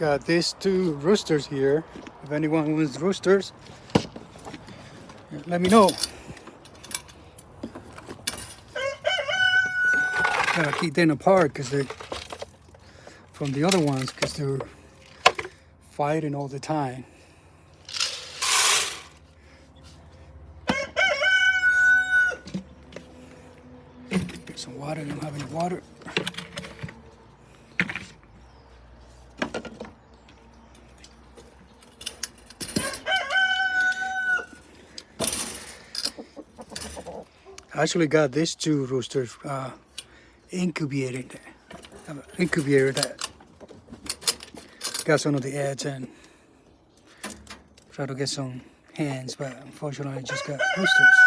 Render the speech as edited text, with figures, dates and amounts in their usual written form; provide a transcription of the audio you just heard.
Got these two roosters here. If anyone wants roosters, let me know. Gotta keep them apart because they from the other ones because they're fighting all the time. Get some water. I don't have any water. I actually got these two roosters incubated that got some of the eggs and try to get some hens, but unfortunately I just got roosters.